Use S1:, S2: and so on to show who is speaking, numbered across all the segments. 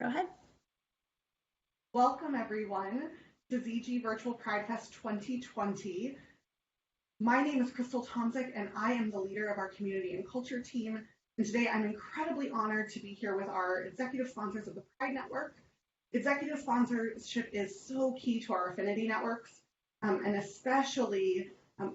S1: Go ahead.
S2: Welcome everyone to ZG Virtual Pride Fest 2020. My name is Crystal Tomzik and I am the leader of our community and culture team. And today I'm incredibly honored to be here with our executive sponsors of the Pride Network. Executive sponsorship is so key to our affinity networks, and especially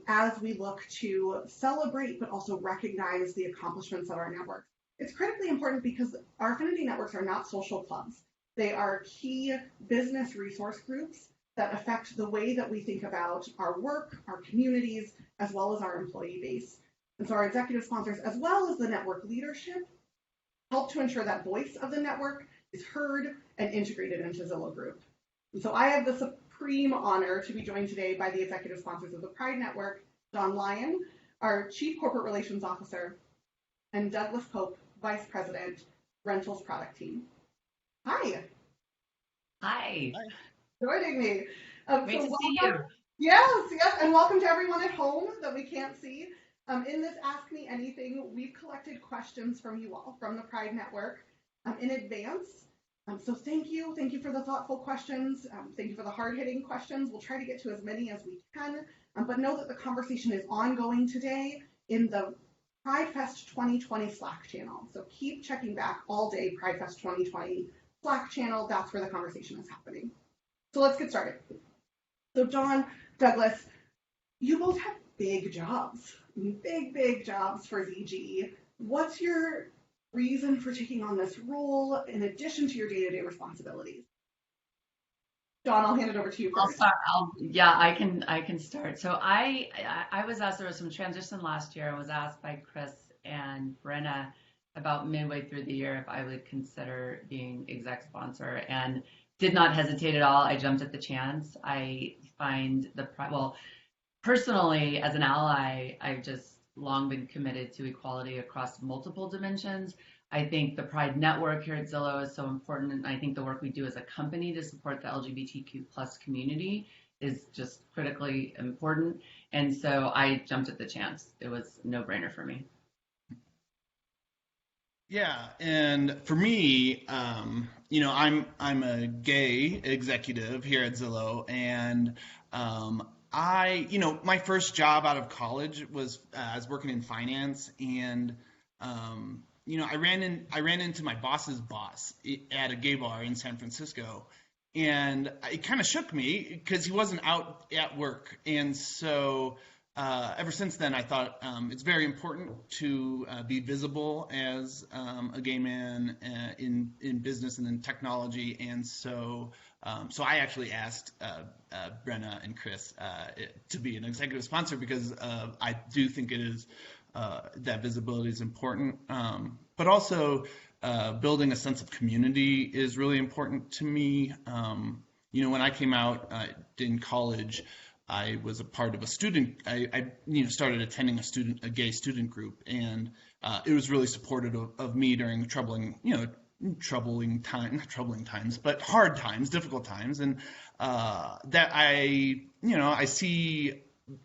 S2: as we look to celebrate but also recognize the accomplishments of our networks. It's critically important because our affinity networks are not social clubs. They are key business resource groups that affect the way that we think about our work, our communities, as well as our employee base. And so our executive sponsors, as well as the network leadership, help to ensure that voice of the network is heard and integrated into Zillow Group. And so I have the supreme honor to be joined today by the executive sponsors of the Pride Network, Don Lyon, our Chief Corporate Relations Officer, and Douglas Pope, Vice President, Rentals Product Team. Hi.
S3: Hi.
S2: Joining me.
S3: Great to see you.
S2: Yes, and welcome to everyone at home that we can't see. In this Ask Me Anything, we've collected questions from you all, from the Pride Network, in advance. So thank you for the thoughtful questions. Thank you for the hard-hitting questions. We'll try to get to as many as we can, but know that the conversation is ongoing today in the Pride Fest 2020 Slack channel. So keep checking back all day, Pride Fest 2020 Slack channel. That's where the conversation is happening. So let's get started. So John, Douglas, you both have big jobs, big jobs for ZG. What's your reason for taking on this role in addition to your day-to-day responsibilities? John, I'll hand it over to you first.
S3: I'll start. I can start. So I was asked, there was some transition last year. I was asked by Chris and Brenna about midway through the year if I would consider being exec sponsor, and did not hesitate at all. I jumped at the chance. I find personally, as an ally, I've just long been committed to equality across multiple dimensions. I think the Pride Network here at Zillow is so important, and I think the work we do as a company to support the LGBTQ plus community is just critically important. And so I jumped at the chance. It was a no-brainer for me.
S4: Yeah, and for me, I'm a gay executive here at Zillow, and my first job out of college was I was working in finance, and I ran into my boss's boss at a gay bar in San Francisco, and it kind of shook me because he wasn't out at work, and so ever since then I thought it's very important to be visible as a gay man in business and in technology, and so I actually asked Brenna and Chris to be an executive sponsor because I do think it is that visibility is important, but also building a sense of community is really important to me. When I came out in college, I was a part of a student. I started attending a gay student group, and it was really supportive of me during hard times, difficult times, and that I see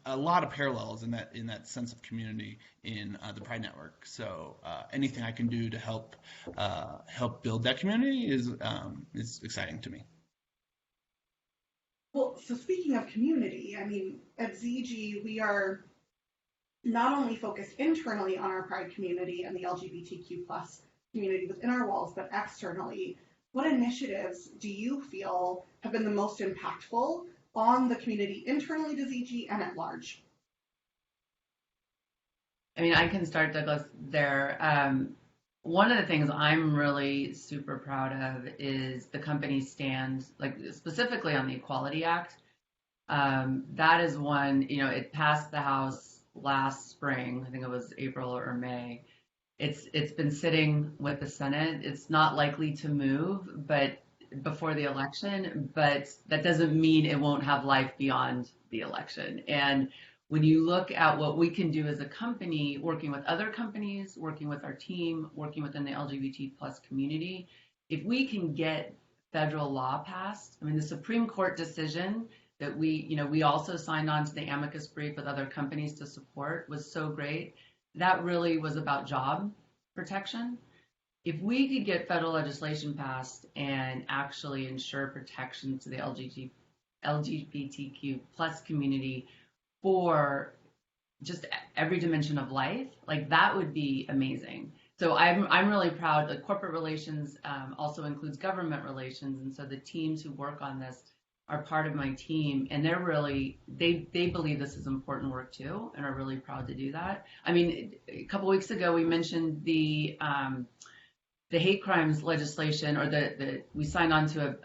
S4: a lot of parallels in that sense of community in the Pride Network. So anything I can do to help build that community is exciting to me.
S2: Well, so speaking of community, at ZG, we are not only focused internally on our Pride community and the LGBTQ plus community within our walls, but externally. What initiatives do you feel have been the most impactful on the community internally to ZG and at large?
S3: I can start, Douglas, there. One of the things I'm really super proud of is the company's stand, specifically on the Equality Act. That is one, it passed the House last spring. I think it was April or May. It's been sitting with the Senate. It's not likely to move, but before the election, but that doesn't mean it won't have life beyond the election. And when you look at what we can do as a company, working with other companies, working with our team, working within the LGBT plus community, if we can get federal law passed, the Supreme Court decision that we also signed on to the amicus brief with other companies to support was so great. That really was about job protection. if we could get federal legislation passed and actually ensure protection to the LGBTQ plus community for just every dimension of life, like that would be amazing. So I'm really proud. Like corporate relations also includes government relations, and so the teams who work on this are part of my team, and they're really they believe this is important work too, and are really proud to do that. I mean, a couple weeks ago we mentioned the hate crimes legislation, or we signed on to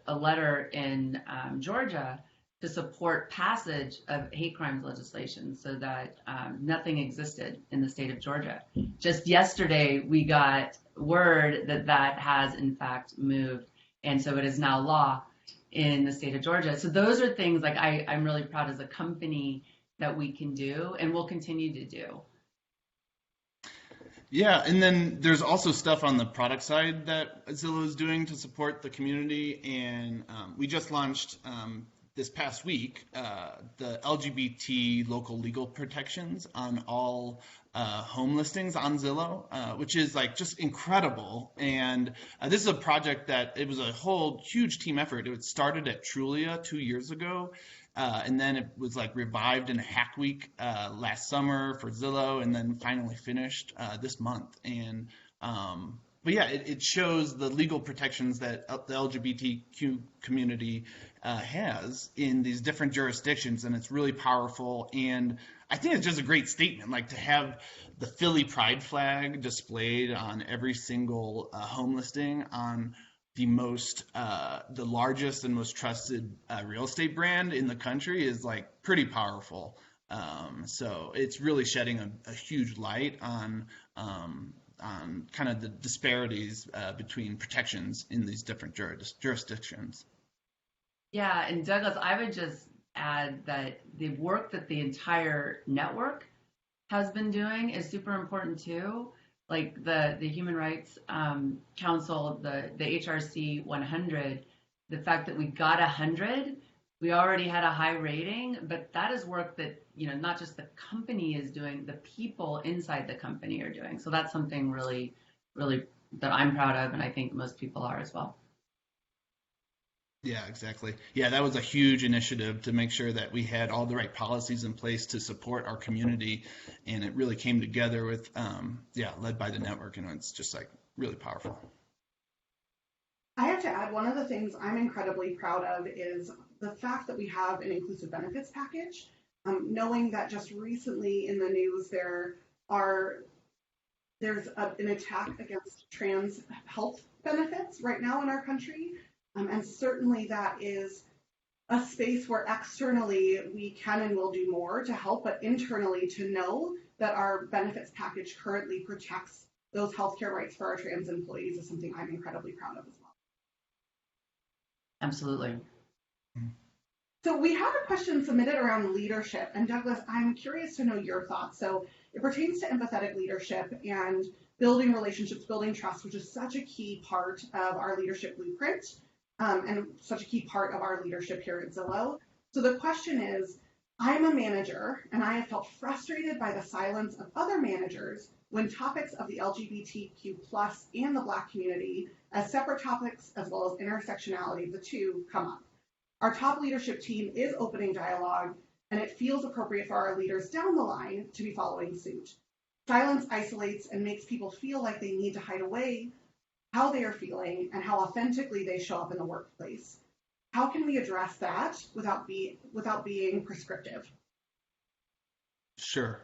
S3: a letter in Georgia to support passage of hate crimes legislation so that nothing existed in the state of Georgia. Just yesterday, we got word that that has in fact moved, and so it is now law in the state of Georgia. So those are things like I'm really proud as a company that we can do and will continue to do.
S4: Yeah, and then there's also stuff on the product side that Zillow is doing to support the community, and we just launched this past week the LGBT local legal protections on all home listings on Zillow, which is like just incredible. And this is a project that it was a whole huge team effort. It started at Trulia 2 years ago. And then it was like revived in a hack week last summer for Zillow, and then finally finished this month. And but yeah, it shows the legal protections that the LGBTQ community has in these different jurisdictions, and it's really powerful. And I think it's just a great statement, like to have the Philly Pride flag displayed on every single home listing on the largest and most trusted real estate brand in the country is like pretty powerful. So it's really shedding a huge light on kind of the disparities between protections in these different jurisdictions.
S3: Yeah, and Douglas, I would just add that the work that the entire network has been doing is super important too. Like the Human Rights Council, the HRC 100, the fact that we got 100, we already had a high rating, but that is work that, not just the company is doing, the people inside the company are doing. So that's something really, really that I'm proud of, and I think most people are as well.
S4: Yeah, exactly. Yeah, that was a huge initiative to make sure that we had all the right policies in place to support our community, and it really came together with, led by the network, and it's just like really powerful.
S2: I have to add, one of the things I'm incredibly proud of is the fact that we have an inclusive benefits package. Knowing that just recently in the news there's an attack against trans health benefits right now in our country. And certainly that is a space where externally we can and will do more to help, but internally to know that our benefits package currently protects those healthcare rights for our trans employees is something I'm incredibly proud of as well.
S3: Absolutely.
S2: So we have a question submitted around leadership, and Douglas, I'm curious to know your thoughts. So it pertains to empathetic leadership and building relationships, building trust, which is such a key part of our leadership blueprint. And such a key part of our leadership here at Zillow. So the question is, I'm a manager and I have felt frustrated by the silence of other managers when topics of the LGBTQ plus and the Black community as separate topics as well as intersectionality of the two come up. Our top leadership team is opening dialogue, and it feels appropriate for our leaders down the line to be following suit. Silence isolates and makes people feel like they need to hide away how they are feeling and how authentically they show up in the workplace. How can we address that without being prescriptive?
S4: Sure.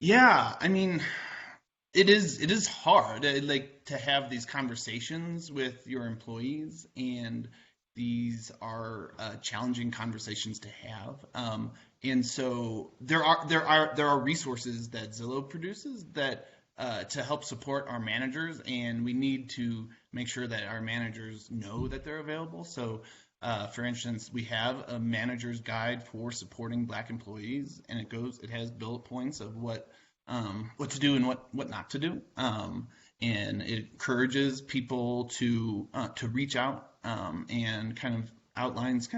S4: Yeah, I mean, it is hard, like to have these conversations with your employees, and these are challenging conversations to have. And so there are resources that Zillow produces that to help support our managers, and we need to make sure that our managers know that they're available. So, for instance, we have a manager's guide for supporting Black employees, and it has bullet points of what to do and what not to do, and it encourages people to reach out, and kind of outlines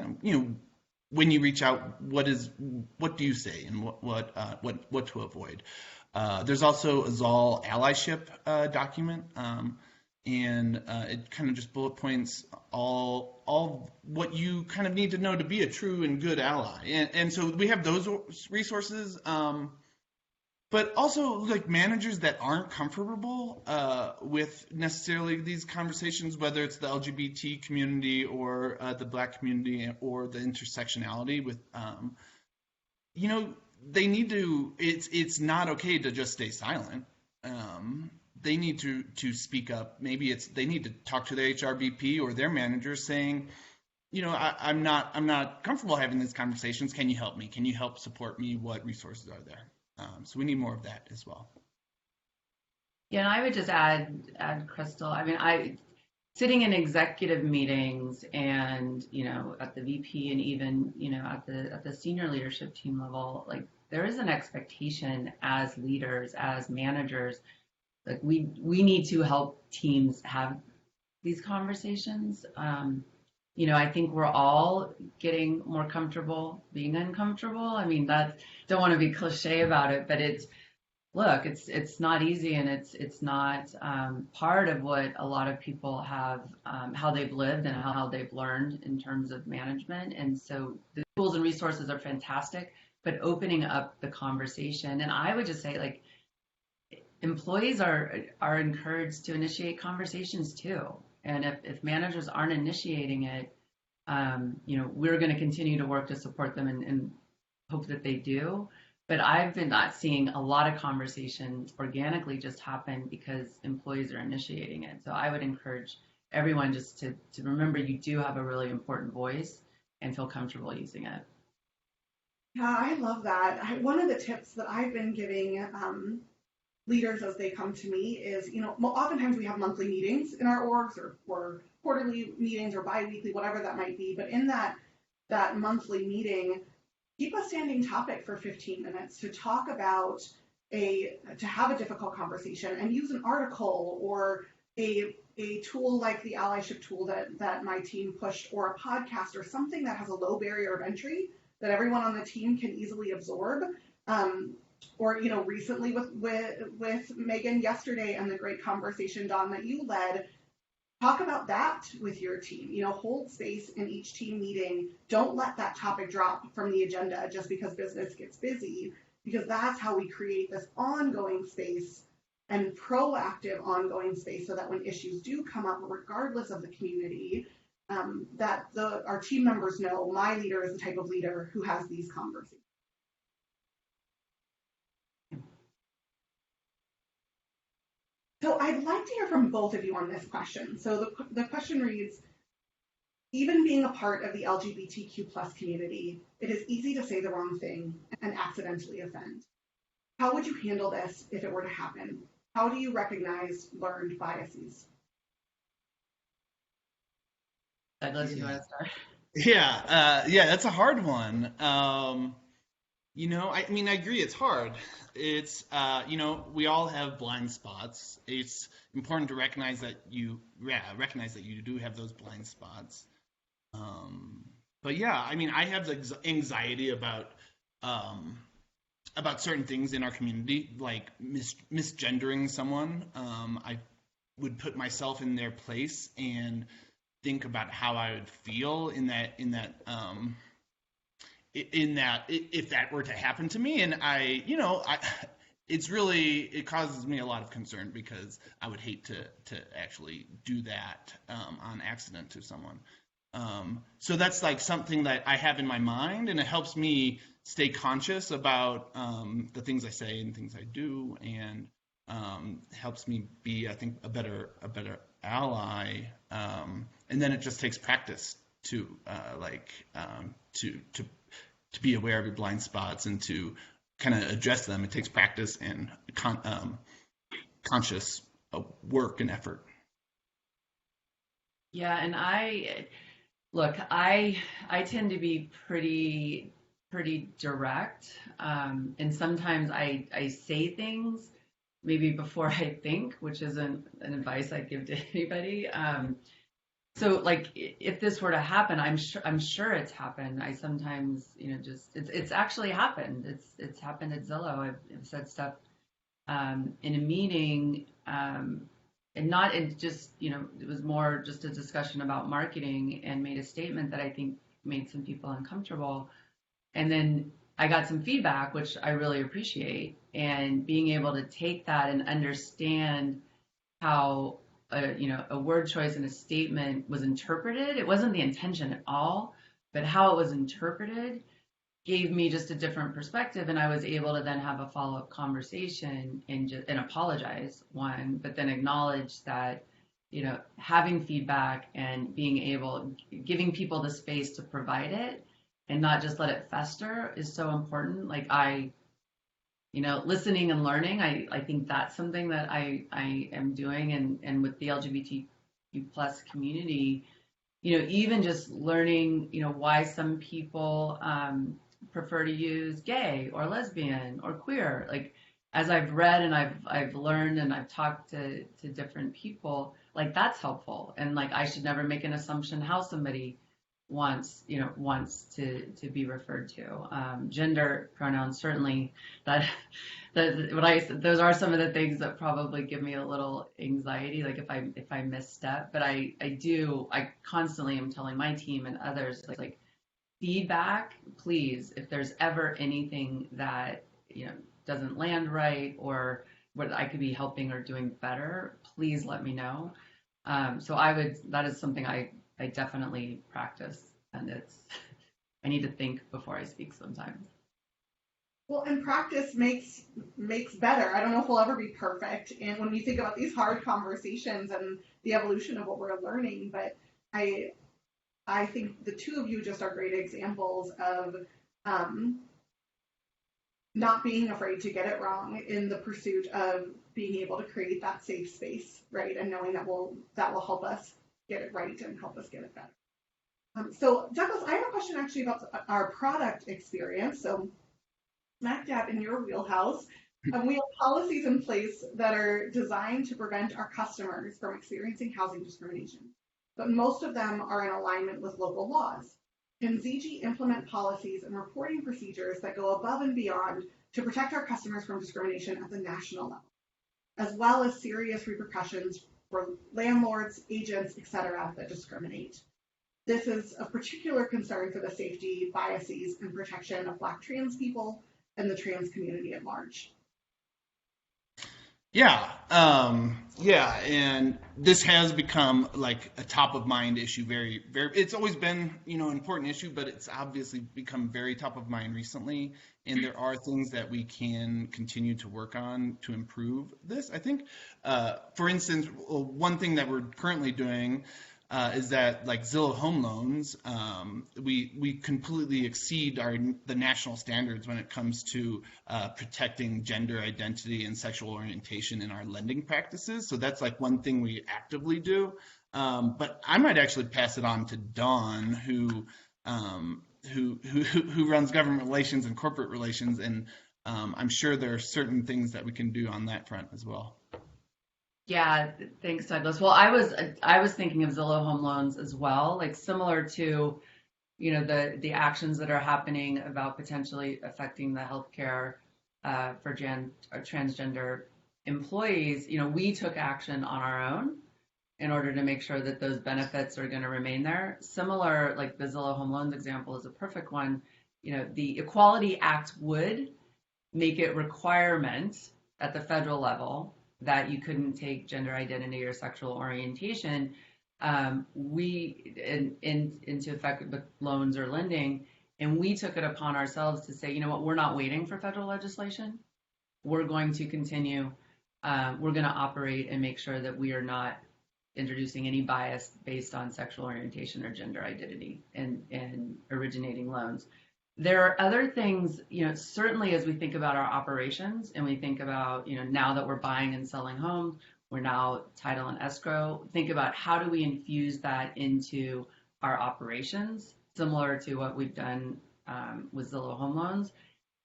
S4: when you reach out, what do you say and what to avoid. There's also a ZOL allyship document, and it kind of just bullet points all what you kind of need to know to be a true and good ally. And so we have those resources. But also, like, managers that aren't comfortable with necessarily these conversations, whether it's the LGBT community or the Black community or the intersectionality with, they need to. It's not okay to just stay silent. They need to speak up. Maybe they need to talk to their HRBP or their manager, saying, I'm not comfortable having these conversations. Can you help me? Can you help support me? What resources are there? So we need more of that as well.
S3: Yeah, and I would just add, Crystal. I mean, sitting in executive meetings and at the VP and even at the senior leadership team level, like there is an expectation as leaders, as managers, like we need to help teams have these conversations. I think we're all getting more comfortable being uncomfortable. I mean, don't want to be cliche about it, but it's not easy, and it's not part of what a lot of people have, how they've lived and how they've learned in terms of management. And so the tools and resources are fantastic, but opening up the conversation. And I would just say, like, employees are encouraged to initiate conversations too. And if managers aren't initiating it, we're going to continue to work to support them and hope that they do. But I've been not seeing a lot of conversations organically just happen because employees are initiating it. So I would encourage everyone just to remember you do have a really important voice and feel comfortable using it.
S2: Yeah, I love that. One of the tips that I've been giving leaders as they come to me is, oftentimes we have monthly meetings in our orgs or quarterly meetings or bi-weekly, whatever that might be. But in that monthly meeting, keep a standing topic for 15 minutes to talk about to have a difficult conversation and use an article or a tool like the allyship tool that my team pushed, or a podcast or something that has a low barrier of entry that everyone on the team can easily absorb. Or recently with Megan yesterday and the great conversation, Dawn, that you led, talk about that with your team. Hold space in each team meeting. Don't let that topic drop from the agenda just because business gets busy, because that's how we create this ongoing space and proactive ongoing space, so that when issues do come up, regardless of the community, that our team members know my leader is the type of leader who has these conversations. So I'd like to hear from both of you on this question. So the question reads, even being a part of the LGBTQ plus community, it is easy to say the wrong thing and accidentally offend. How would you handle this if it were to happen? How do you recognize learned biases?
S3: Douglas, you want to start?
S4: Yeah, that's a hard one. I agree, it's hard. It's, we all have blind spots. It's important to recognize that you do have those blind spots. But yeah, I have the anxiety about certain things in our community, like misgendering someone. I would put myself in their place and think about how I would feel in that if that were to happen to me. And it causes me a lot of concern, because I would hate to actually do that on accident to someone. So that's like something that I have in my mind, and it helps me stay conscious about the things I say and things I do, and helps me be, I think, a better ally. And then it just takes practice to be aware of your blind spots and to kind of address them. It takes practice and conscious work and effort.
S3: Yeah, and I tend to be pretty direct, and sometimes I say things maybe before I think, which isn't an advice I give to anybody. So like if this were to happen, I'm sure it's happened. I sometimes, it's actually happened. It's happened at Zillow. I've said stuff in a meeting, and not in just, it was more just a discussion about marketing, and made a statement that I think made some people uncomfortable. And then I got some feedback, which I really appreciate, and being able to take that and understand how a word choice in a statement was interpreted. It wasn't the intention at all, but how it was interpreted gave me just a different perspective, and I was able to then have a follow-up conversation and apologize, one, but then acknowledge that having feedback and giving people the space to provide it and not just let it fester is so important. Like listening and learning, I think that's something that I am doing, and with the LGBTQ plus community, even just learning, why some people prefer to use gay or lesbian or queer. Like, as I've read and I've learned and I've talked to different people, like, that's helpful. And like, I should never make an assumption how somebody wants to be referred to. Gender pronouns, certainly those are some of the things that probably give me a little anxiety, like if I misstep. But I constantly am telling my team and others, like feedback, please. If there's ever anything that doesn't land right, or what I could be helping or doing better, please let me know. So that is something I definitely practice, and I need to think before I speak sometimes.
S2: Well, and practice makes better. I don't know if we'll ever be perfect, and when we think about these hard conversations and the evolution of what we're learning, but I think the two of you just are great examples of not being afraid to get it wrong in the pursuit of being able to create that safe space, right? And knowing that will help us get it right and help us get it better. So Douglas, I have a question actually about our product experience. So smack dab in your wheelhouse, we have policies in place that are designed to prevent our customers from experiencing housing discrimination, but most of them are in alignment with local laws. Can ZG implement policies and reporting procedures that go above and beyond to protect our customers from discrimination at the national level, as well as serious repercussions for landlords, agents, etc., that discriminate? This is of particular concern for the safety, biases, and protection of Black trans people and the trans community at large.
S4: Yeah, and this has become like a top of mind issue. Very, very. It's always been, an important issue, but it's obviously become very top of mind recently. And there are things that we can continue to work on to improve this. I think, for instance, one thing that we're currently doing is that, like Zillow Home Loans, we completely exceed the national standards when it comes to protecting gender identity and sexual orientation in our lending practices. So that's like one thing we actively do. But I might actually pass it on to Dawn, who runs government relations and corporate relations, and I'm sure there are certain things that we can do on that front as well.
S3: Yeah, thanks, Douglas. Well, I was thinking of Zillow Home Loans as well, like similar to, the actions that are happening about potentially affecting the healthcare for transgender employees. We took action on our own in order to make sure that those benefits are going to remain there. Similar, like the Zillow Home Loans example is a perfect one. The Equality Act would make it requirement at the federal level that you couldn't take gender identity or sexual orientation into effect with loans or lending, and we took it upon ourselves to say, we're not waiting for federal legislation. We're going to continue. We're going to operate and make sure that we are not introducing any bias based on sexual orientation or gender identity and originating loans. There are other things, certainly as we think about our operations and we think about, now that we're buying and selling homes, we're now title and escrow, think about how do we infuse that into our operations, similar to what we've done with Zillow Home Loans,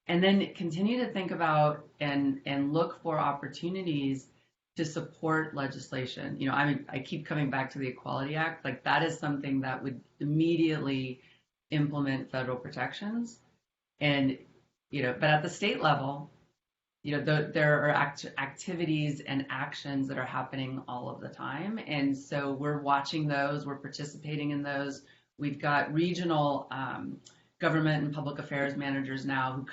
S3: and then continue to think about and look for opportunities to support legislation. I keep coming back to the Equality Act, like that is something that would immediately implement federal protections. And, but at the state level, there are activities and actions that are happening all of the time. And so we're watching those, we're participating in those. We've got regional government and public affairs managers now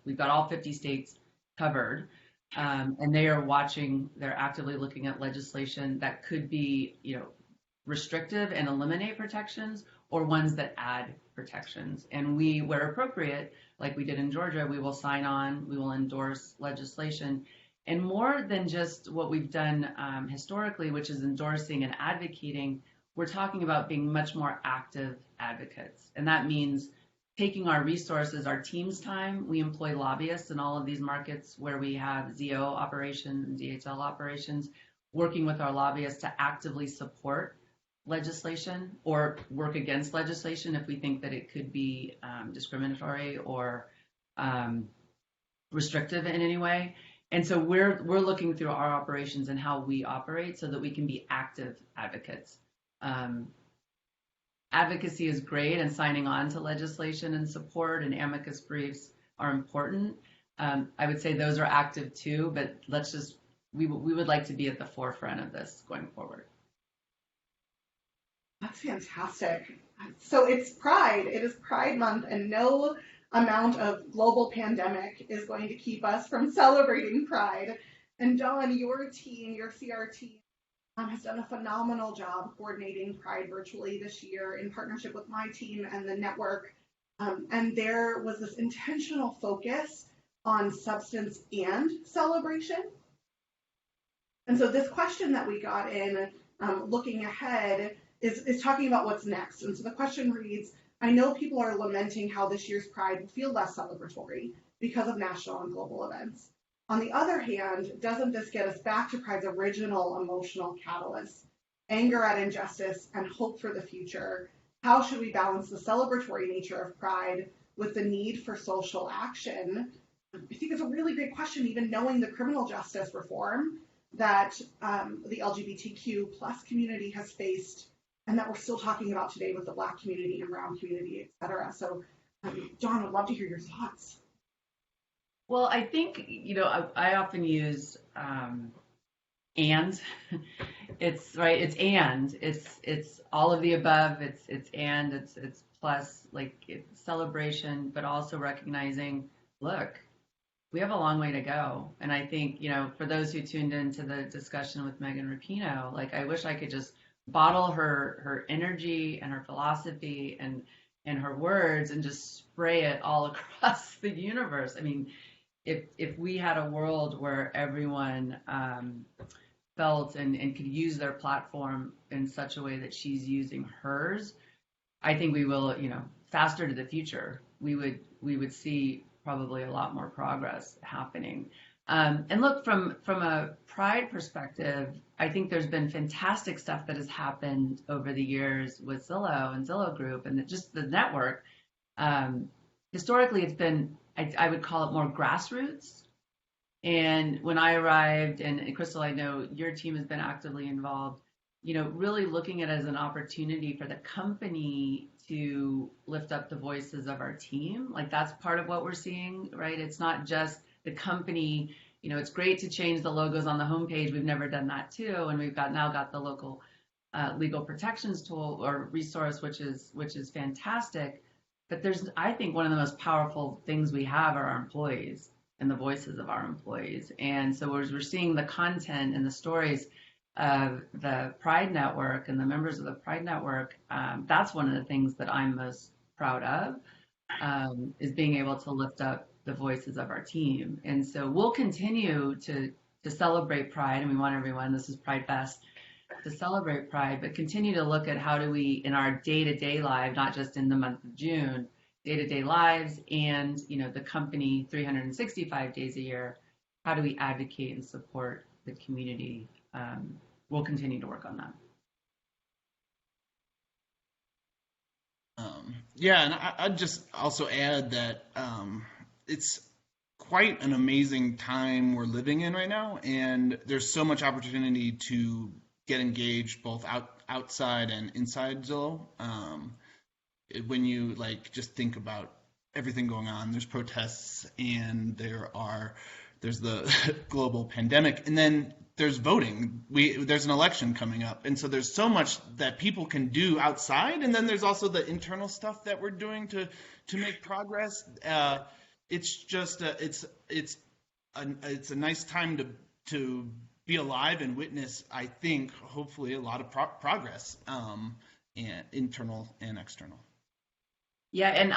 S3: we've got all 50 states covered. And they are watching, they're actively looking at legislation that could be, restrictive and eliminate protections, or ones that add protections. And we, where appropriate, like we did in Georgia, we will sign on, we will endorse legislation. And more than just what we've done historically, which is endorsing and advocating, we're talking about being much more active advocates. And that means taking our resources, our team's time. We employ lobbyists in all of these markets where we have ZO operations and DHL operations, working with our lobbyists to actively support legislation or work against legislation if we think that it could be discriminatory or restrictive in any way. And so we're looking through our operations and how we operate so that we can be active advocates. Advocacy is great, and signing on to legislation and support and amicus briefs are important. I would say those are active too, but we would like to be at the forefront of this going forward.
S2: That's fantastic. So it's Pride. It is Pride Month, and no amount of global pandemic is going to keep us from celebrating Pride. And Dawn, your team, your CR team, has done a phenomenal job coordinating Pride virtually this year in partnership with my team and the network. And there was this intentional focus on substance and celebration. And so this question that we got in looking ahead is talking about what's next. And so the question reads, I know people are lamenting how this year's Pride will feel less celebratory because of national and global events. On the other hand, doesn't this get us back to Pride's original emotional catalyst, anger at injustice and hope for the future? How should we balance the celebratory nature of Pride with the need for social action? I think it's a really big question, even knowing the criminal justice reform that the LGBTQ plus community has faced and that we're still talking about today with the Black community and Brown community, et cetera. So, Dawn, I'd love to hear your thoughts.
S3: Well, I think, I often use and. It's right. It's all of the above. It's plus, like, it's celebration, but also recognizing, look, we have a long way to go. And I think, for those who tuned into the discussion with Megan Rapinoe, like, I wish I could just bottle her energy and her philosophy and her words and just spray it all across the universe. I mean, if we had a world where everyone felt and could use their platform in such a way that she's using hers, I think we will, faster to the future, we would see probably a lot more progress happening. And look, from a Pride perspective, I think there's been fantastic stuff that has happened over the years with Zillow and Zillow Group and just the network. Historically, it's been, I would call it more grassroots. And when I arrived, and Crystal, I know your team has been actively involved, really looking at it as an opportunity for the company to lift up the voices of our team. Like, that's part of what we're seeing, right? It's not just the company, it's great to change the logos on the homepage. We've never done that too. And we've now got the local legal protections tool or resource, which is fantastic. But I think one of the most powerful things we have are our employees and the voices of our employees. And so as we're seeing the content and the stories of the Pride Network and the members of the Pride Network, that's one of the things that I'm most proud of, is being able to lift up the voices of our team. And so we'll continue to celebrate Pride, and we want everyone, this is Pride Fest, to celebrate Pride, but continue to look at how do we, in our day-to-day life, not just in the month of June, day-to-day lives and, the company 365 days a year, how do we advocate and support the community? We'll continue to work on that.
S4: And I'd just also add that it's quite an amazing time we're living in right now, and there's so much opportunity to get engaged both outside and inside Zillow. When you just think about everything going on, there's protests and there are there's the global pandemic, and then there's voting. There's an election coming up, and so there's so much that people can do outside, and then there's also the internal stuff that we're doing to make progress. It's just it's a nice time to be alive and witness, I think, hopefully, a lot of progress, and internal and external.
S3: Yeah, and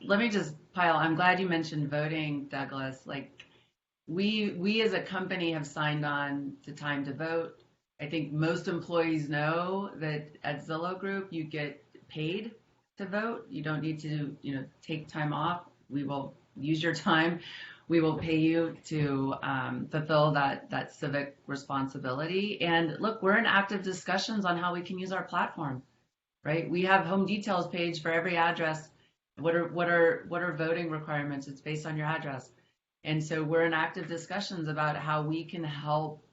S3: let me just pile. I'm glad you mentioned voting, Douglas. Like we as a company have signed on to Time to Vote. I think most employees know that at Zillow Group you get paid to vote. You don't need to, take time off. We will use your time. We will pay you to fulfill that civic responsibility. And look, we're in active discussions on how we can use our platform, right? We have home details page for every address. What are voting requirements? It's based on your address. And so we're in active discussions about how we can help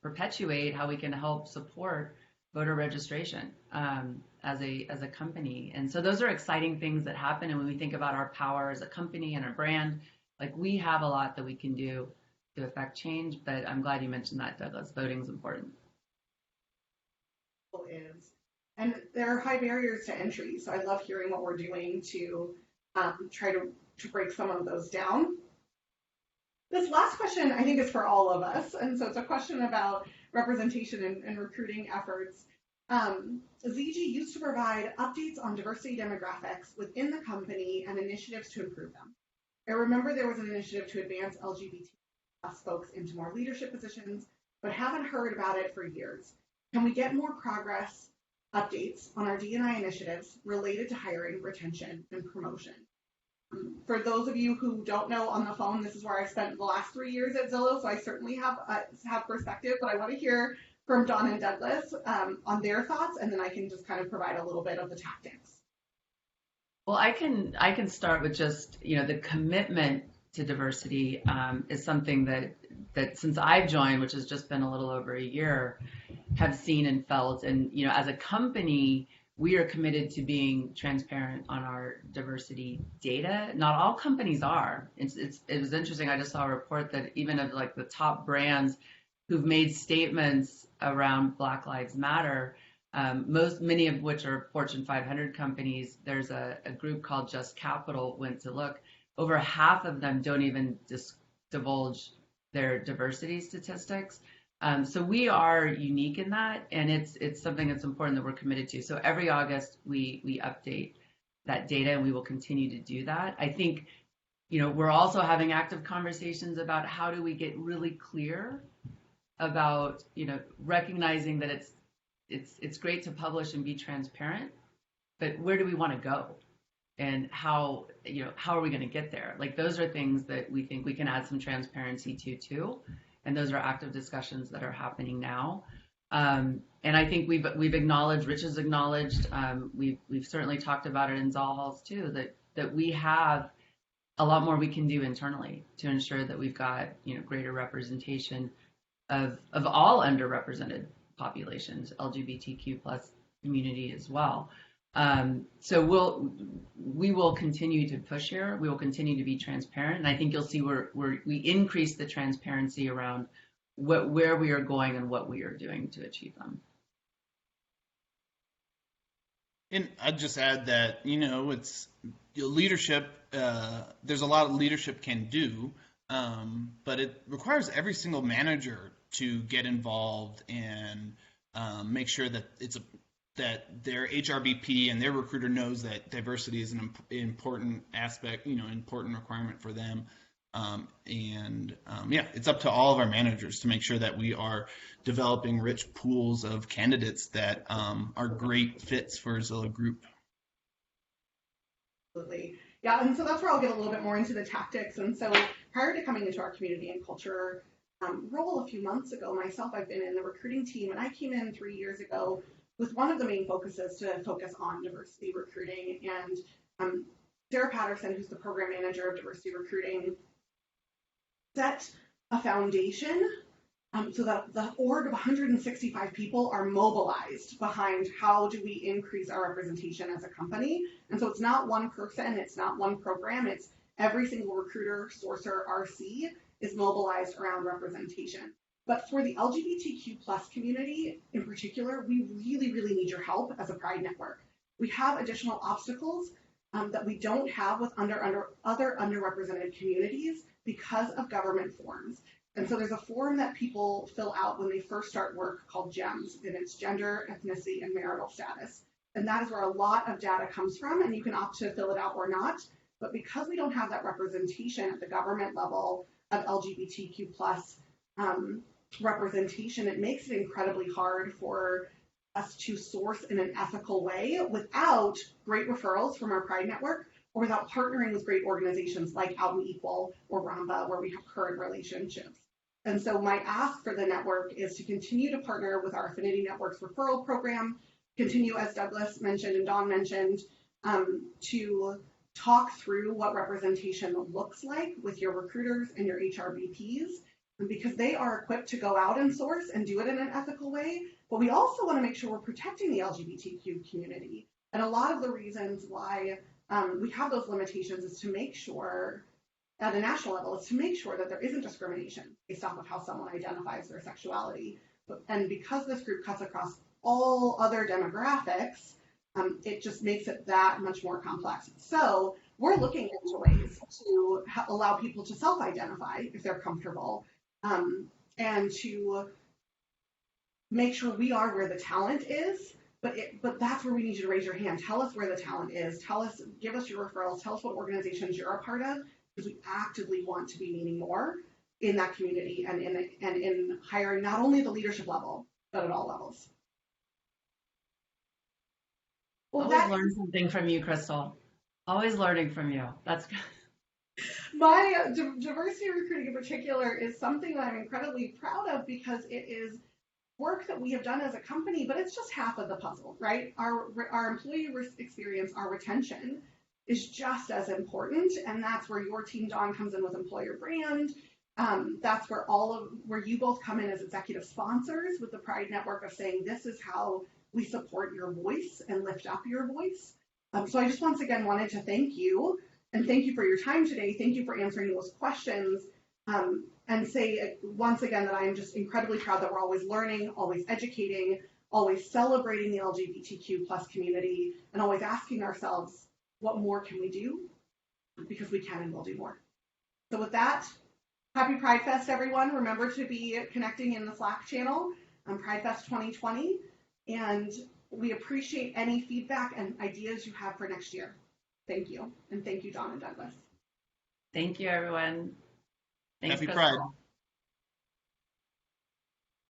S3: perpetuate, how we can help support voter registration as a company. And so those are exciting things that happen. And when we think about our power as a company and a brand, like we have a lot that we can do to affect change. But I'm glad you mentioned that, Douglas. Voting is important.
S2: Is. And there are high barriers to entry. So I love hearing what we're doing to try to break some of those down. This last question, I think, is for all of us. And so it's a question about representation and recruiting efforts. ZG used to provide updates on diversity demographics within the company and initiatives to improve them. I remember there was an initiative to advance LGBT+ folks into more leadership positions, but haven't heard about it for years. Can we get more progress updates on our D&I initiatives related to hiring, retention, and promotion? For those of you who don't know on the phone, this is where I spent the last 3 years at Zillow, so I certainly have perspective, but I want to hear from Dawn and Douglas on their thoughts, and then I can just kind of provide a little bit of the tactics.
S3: Well, I can start with just, the commitment to diversity is something that since I've joined, which has just been a little over a year, have seen and felt. And, as a company, we are committed to being transparent on our diversity data. Not all companies are. It was interesting. I just saw a report that even of like the top brands who've made statements around Black Lives Matter, many of which are Fortune 500 companies. There's a group called Just Capital went to look. Over half of them don't even divulge their diversity statistics. So we are unique in that, and it's something that's important that we're committed to. So every August we update that data, and we will continue to do that. I think, we're also having active conversations about how do we get really clear about, recognizing that it's great to publish and be transparent, but where do we want to go? And how are we going to get there? Like, those are things that we think we can add some transparency to too. And those are active discussions that are happening now. And I think we've acknowledged, Rich has acknowledged, we've certainly talked about it in Zal Halls too, that we have a lot more we can do internally to ensure that we've got, greater representation of all underrepresented populations, LGBTQ plus community as well. So we will continue to push here. We will continue to be transparent, and I think you'll see we increase the transparency around where we are going and what we are doing to achieve them.
S4: And I'd just add that it's leadership. There's a lot of leadership can do, but it requires every single manager to get involved and make sure that that their HRBP and their recruiter knows that diversity is an important aspect, important requirement for them. It's up to all of our managers to make sure that we are developing rich pools of candidates that are great fits for Zillow Group.
S2: Absolutely. Yeah, and so that's where I'll get a little bit more into the tactics. And so prior to coming into our community and culture role a few months ago, myself, I've been in the recruiting team, and I came in 3 years ago with one of the main focuses to focus on diversity recruiting. And Sarah Patterson, who's the program manager of diversity recruiting, set a foundation so that the org of 165 people are mobilized behind how do we increase our representation as a company. And so it's not one person, it's not one program, it's every single recruiter, sourcer, RC is mobilized around representation. But for the LGBTQ plus community in particular, we really, really need your help as a Pride network. We have additional obstacles that we don't have with other underrepresented communities because of government forms. And so there's a form that people fill out when they first start work called GEMS, and it's gender, ethnicity, and marital status. And that is where a lot of data comes from, and you can opt to fill it out or not. But because we don't have that representation at the government level of LGBTQ plus representation, it makes it incredibly hard for us to source in an ethical way without great referrals from our Pride network or without partnering with great organizations like Out and Equal or Ramba, where we have current relationships. And so my ask for the network is to continue to partner with our Affinity Networks referral program, continue, as Douglas mentioned and Dawn mentioned, to talk through what representation looks like with your recruiters and your HRBPs, because they are equipped to go out and source and do it in an ethical way. But we also want to make sure we're protecting the LGBTQ community. And a lot of the reasons why we have those limitations is to make sure, at a national level, is to make sure that there isn't discrimination based off of how someone identifies their sexuality. And because this group cuts across all other demographics, it just makes it that much more complex. So we're looking into ways to allow people to self-identify if they're comfortable, and to make sure we are where the talent is. But that's where we need you to raise your hand. Tell us where the talent is. Give us your referrals. Tell us what organizations you're a part of, because we actively want to be meeting more in that community and in hiring not only the leadership level, but at all levels. Well,
S3: Always learn something from you, Crystal. Always learning from you. That's good.
S2: My diversity recruiting in particular is something that I'm incredibly proud of, because it is work that we have done as a company, but it's just half of the puzzle, right? Our employee experience, our retention is just as important, and that's where your team, Dawn, comes in with employer brand. That's where where you both come in as executive sponsors with the Pride Network, of saying this is how we support your voice and lift up your voice. So I just once again wanted to thank you, and thank you for your time today. Thank you for answering those questions, and say once again that I am just incredibly proud that we're always learning, always educating, always celebrating the LGBTQ plus community, and always asking ourselves, what more can we do? Because we can and will do more. So with that, happy Pride Fest, everyone. Remember to be connecting in the Slack channel on Pride Fest 2020. And we appreciate any feedback and ideas you have for next year. Thank you. And thank you, Dawn and Douglas.
S3: Thank you, everyone. Thanks,
S4: Happy
S3: Crystal.
S4: Pride.